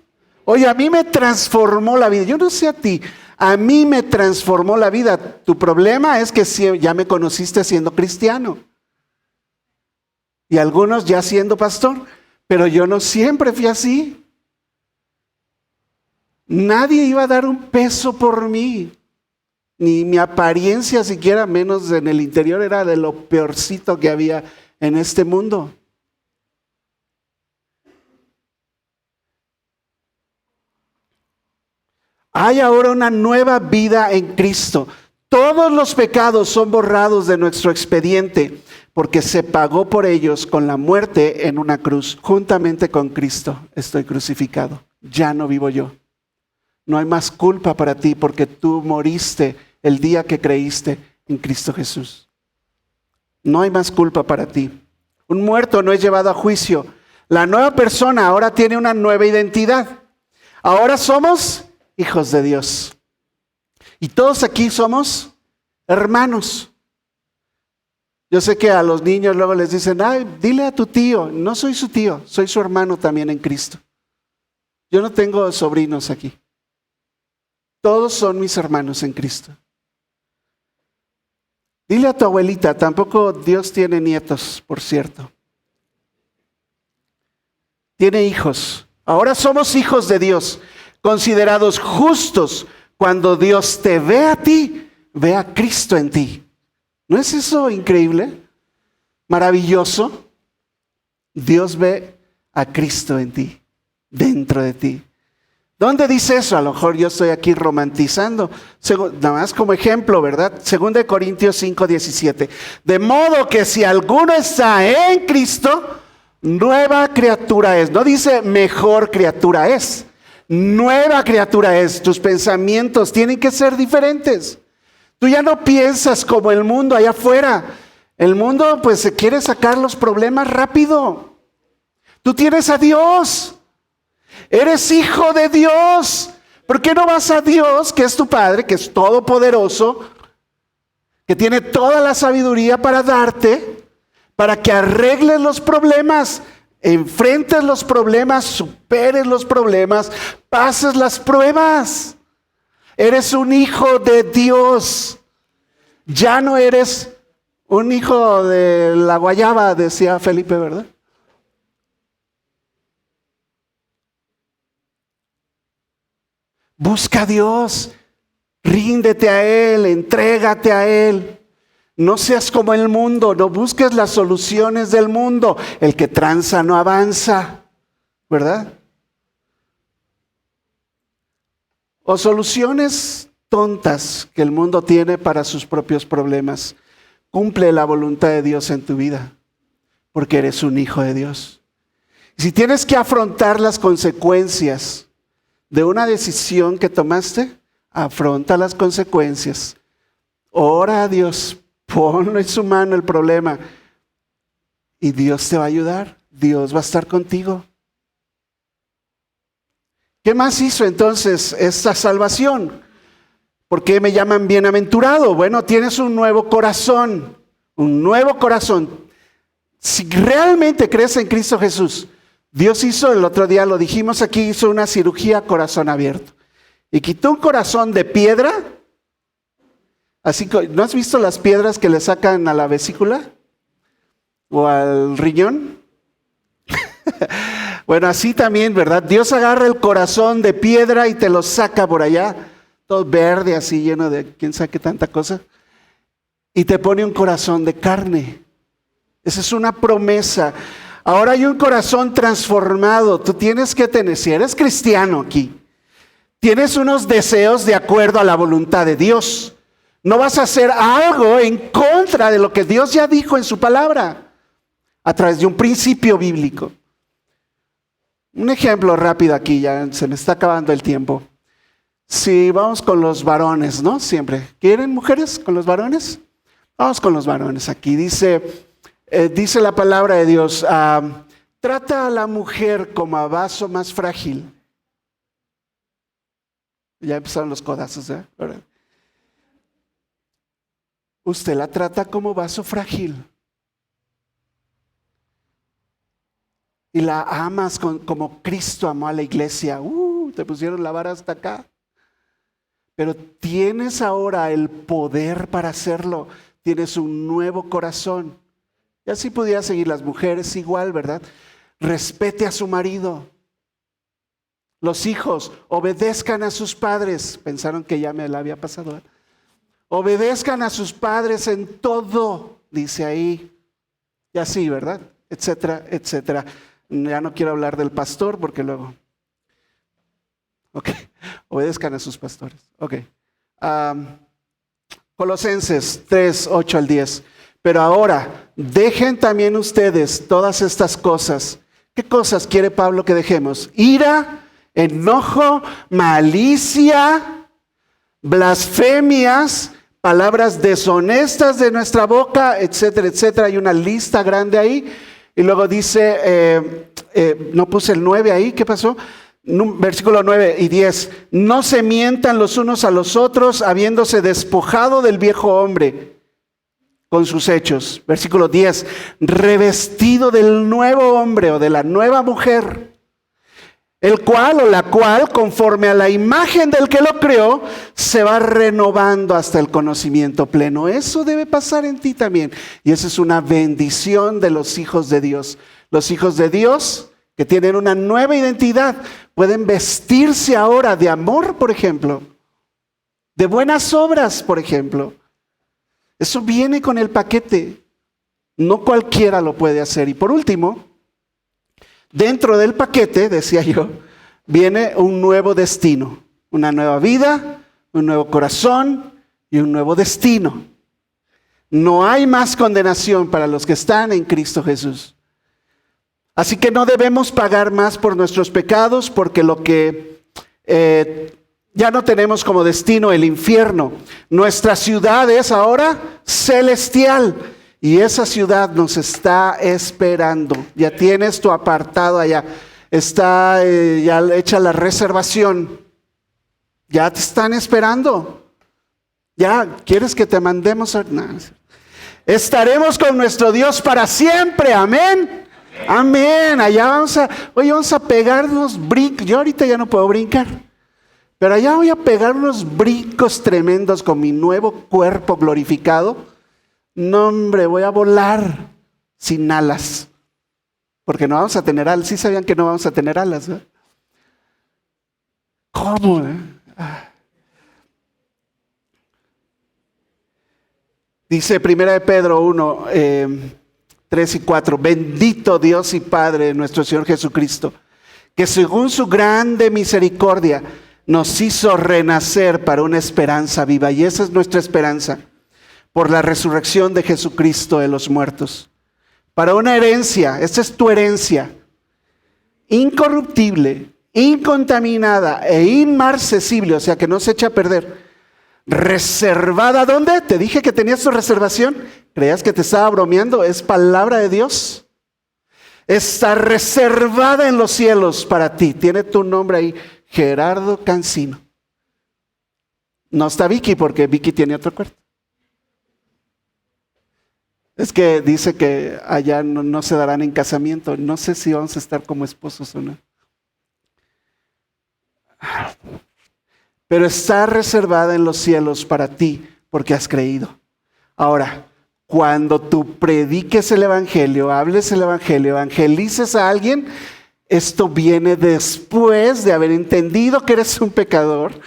Oye, a mí me transformó la vida. Yo no sé a ti. A mí me transformó la vida. Tu problema es que ya me conociste siendo cristiano. Y algunos ya siendo pastor. Pero yo no siempre fui así. Nadie iba a dar un peso por mí. Ni mi apariencia siquiera, menos en el interior, era de lo peorcito que había en este mundo. Hay ahora una nueva vida en Cristo. Todos los pecados son borrados de nuestro expediente. porque se pagó por ellos con la muerte en una cruz. Juntamente con Cristo estoy crucificado. Ya no vivo yo. No hay más culpa para ti porque tú moriste el día que creíste en Cristo Jesús. No hay más culpa para ti. Un muerto no es llevado a juicio. La nueva persona ahora tiene una nueva identidad. Ahora somos hijos de Dios. Y todos aquí somos hermanos. Yo sé que a los niños luego les dicen, ay, dile a tu tío. No soy su tío, soy su hermano también en Cristo. Yo no tengo sobrinos aquí. Todos son mis hermanos en Cristo. Dile a tu abuelita, tampoco Dios tiene nietos, por cierto. Tiene hijos. Ahora somos hijos de Dios, considerados justos. Cuando Dios te ve a ti, ve a Cristo en ti. ¿No es eso increíble? Maravilloso. Dios ve a Cristo en ti, dentro de ti. ¿Dónde dice eso? A lo mejor yo estoy aquí romantizando. Nada más como ejemplo, ¿verdad? 2 Corintios 5:17. De modo que si alguno está en Cristo, nueva criatura es. No dice mejor criatura es. Nueva criatura es. Tus pensamientos tienen que ser diferentes. Tú ya no piensas como el mundo allá afuera. El mundo pues se quiere sacar los problemas rápido. Tú tienes a Dios. Eres hijo de Dios. ¿Por qué no vas a Dios, que es tu Padre, que es todopoderoso, que tiene toda la sabiduría para darte, para que arregles los problemas, enfrentes los problemas, superes los problemas, pases las pruebas? Eres un hijo de Dios. Ya no eres un hijo de la guayaba, decía Felipe, ¿verdad? Busca a Dios, ríndete a Él, entrégate a Él. No seas como el mundo, no busques las soluciones del mundo. El que tranza no avanza, ¿verdad? O soluciones tontas que el mundo tiene para sus propios problemas. Cumple la voluntad de Dios en tu vida, porque eres un hijo de Dios. Y si tienes que afrontar las consecuencias de una decisión que tomaste, afronta las consecuencias. Ora a Dios, ponlo en su mano el problema y Dios te va a ayudar. Dios va a estar contigo. ¿Qué más hizo entonces esta salvación? ¿Por qué me llaman bienaventurado? Bueno, tienes un nuevo corazón, un nuevo corazón. Si realmente crees en Cristo Jesús, Dios hizo, el otro día lo dijimos aquí, hizo una cirugía a corazón abierto. Y quitó un corazón de piedra. Así que, ¿no has visto las piedras que le sacan a la vesícula? ¿O al riñón? Bueno, así también, ¿verdad? Dios agarra el corazón de piedra y te lo saca por allá, todo verde, así lleno de quién sabe qué tanta cosa. Y te pone un corazón de carne. Esa es una promesa. Ahora hay un corazón transformado. Tú tienes que tener, si eres cristiano aquí, tienes unos deseos de acuerdo a la voluntad de Dios. No vas a hacer algo en contra de lo que Dios ya dijo en su palabra, a través de un principio bíblico. Un ejemplo rápido aquí, ya se me está acabando el tiempo. Si vamos con los varones, ¿no? Siempre. ¿Quieren mujeres con los varones? Vamos con los varones. Aquí dice la palabra de Dios, trata a la mujer como a vaso más frágil. Ya empezaron los codazos, ¿eh? Usted la trata como vaso frágil. Y la amas como Cristo amó a la iglesia. Te pusieron la vara hasta acá. Pero tienes ahora el poder para hacerlo. Tienes un nuevo corazón. Y así podía seguir las mujeres igual, ¿verdad? Respete a su marido. Los hijos, obedezcan a sus padres. Pensaron que ya me la había pasado, ¿eh? Obedezcan a sus padres en todo, dice ahí. Y así, ¿verdad? Etcétera, etcétera. Ya no quiero hablar del pastor porque luego... Ok, obedezcan a sus pastores. Ok. Colosenses 3, 8 al 10. Pero ahora, dejen también ustedes todas estas cosas. ¿Qué cosas quiere Pablo que dejemos? Ira, enojo, malicia, blasfemias, palabras deshonestas de nuestra boca, etcétera, etcétera. Hay una lista grande ahí. Y luego dice, no puse el 9 ahí, ¿qué pasó? Versículo 9 y 10. No se mientan los unos a los otros, habiéndose despojado del viejo hombre con sus hechos. Versículo 10. Revestido del nuevo hombre o de la nueva mujer, el cual o la cual, conforme a la imagen del que lo creó, se va renovando hasta el conocimiento pleno. Eso debe pasar en ti también. Y esa es una bendición de los hijos de Dios. Los hijos de Dios que tienen una nueva identidad pueden vestirse ahora de amor, por ejemplo, de buenas obras, por ejemplo. Eso viene con el paquete. No cualquiera lo puede hacer. Y por último, dentro del paquete, decía yo, viene un nuevo destino, una nueva vida, un nuevo corazón y un nuevo destino. No hay más condenación para los que están en Cristo Jesús. Así que no debemos pagar más por nuestros pecados, porque lo que ya no tenemos como destino el infierno. Nuestra ciudad es ahora celestial. Y esa ciudad nos está esperando. Ya tienes tu apartado allá. Está ya hecha la reservación. Ya te están esperando. Ya, ¿quieres que te mandemos? No. Estaremos con nuestro Dios para siempre. Amén. Amén. Allá vamos a pegar unos brincos. Yo ahorita ya no puedo brincar. Pero allá voy a pegar unos brincos tremendos con mi nuevo cuerpo glorificado. No, hombre, voy a volar sin alas. Porque no vamos a tener alas. ¿Sí sabían que no vamos a tener alas? ¿Eh? ¿Cómo? Dice 1 de Pedro 1, 3 y 4. Bendito Dios y Padre de nuestro Señor Jesucristo, que según su grande misericordia nos hizo renacer para una esperanza viva. Y esa es nuestra esperanza. Por la resurrección de Jesucristo de los muertos. Para una herencia, esta es tu herencia, incorruptible, incontaminada e inmarcesible, o sea que no se echa a perder. Reservada, ¿dónde? Te dije que tenías tu reservación. ¿Creías que te estaba bromeando? Es palabra de Dios. Está reservada en los cielos para ti. Tiene tu nombre ahí, Gerardo Cancino. No está Vicky, porque Vicky tiene otro cuarto. Es que dice que allá no se darán en casamiento. No sé si vamos a estar como esposos o no. Pero está reservada en los cielos para ti, porque has creído. Ahora, cuando tú prediques el Evangelio, hables el Evangelio, evangelices a alguien, esto viene después de haber entendido que eres un pecador,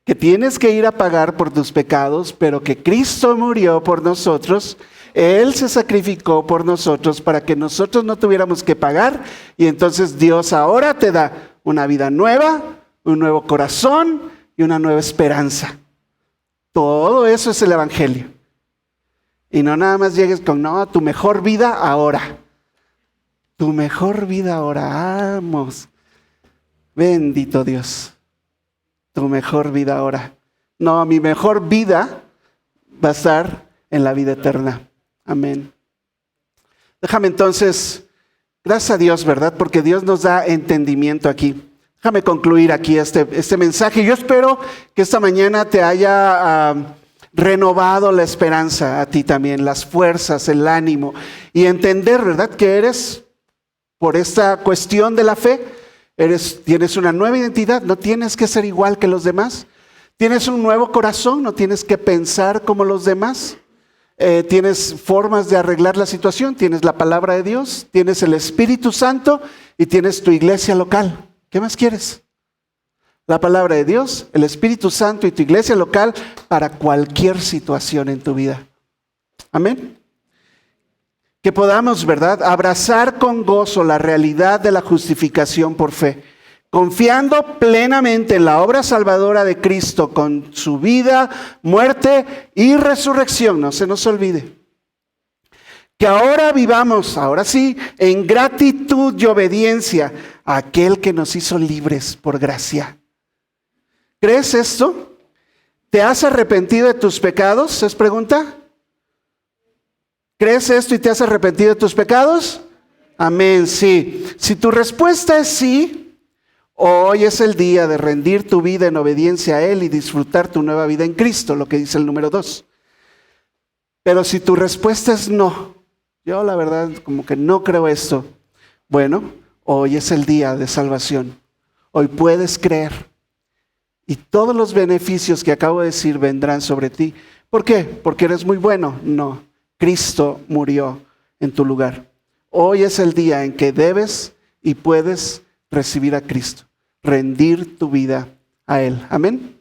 que tienes que ir a pagar por tus pecados, pero que Cristo murió por nosotros. Él se sacrificó por nosotros para que nosotros no tuviéramos que pagar. Y entonces Dios ahora te da una vida nueva, un nuevo corazón y una nueva esperanza. Todo eso es el Evangelio. Y no nada más llegues con, no, tu mejor vida ahora. Tu mejor vida ahora. Vamos. Bendito Dios. Tu mejor vida ahora. No, mi mejor vida va a estar en la vida eterna. Amén. Déjame entonces, gracias a Dios, ¿verdad? Porque Dios nos da entendimiento aquí. Déjame concluir aquí este mensaje. Yo espero que esta mañana te haya renovado la esperanza a ti también, las fuerzas, el ánimo y entender, ¿verdad? Que eres, por esta cuestión de la fe, tienes una nueva identidad, no tienes que ser igual que los demás. Tienes un nuevo corazón, no tienes que pensar como los demás. Tienes formas de arreglar la situación, tienes la palabra de Dios, tienes el Espíritu Santo y tienes tu iglesia local. ¿Qué más quieres? La palabra de Dios, el Espíritu Santo y tu iglesia local para cualquier situación en tu vida. Amén. Que podamos, ¿verdad?, abrazar con gozo la realidad de la justificación por fe, confiando plenamente en la obra salvadora de Cristo con su vida, muerte y resurrección. No se nos olvide. Que ahora vivamos, ahora sí, en gratitud y obediencia a aquel que nos hizo libres por gracia. ¿Crees esto? ¿Te has arrepentido de tus pecados? ¿Es pregunta? ¿Crees esto y te has arrepentido de tus pecados? Amén, sí. Si tu respuesta es sí, hoy es el día de rendir tu vida en obediencia a Él y disfrutar tu nueva vida en Cristo, lo que dice el número 2. Pero si tu respuesta es no, yo la verdad como que no creo esto. Bueno, hoy es el día de salvación. Hoy puedes creer. Y todos los beneficios que acabo de decir vendrán sobre ti. ¿Por qué? ¿Porque eres muy bueno? No. Cristo murió en tu lugar. Hoy es el día en que debes y puedes recibir a Cristo. Rendir tu vida a Él. Amén.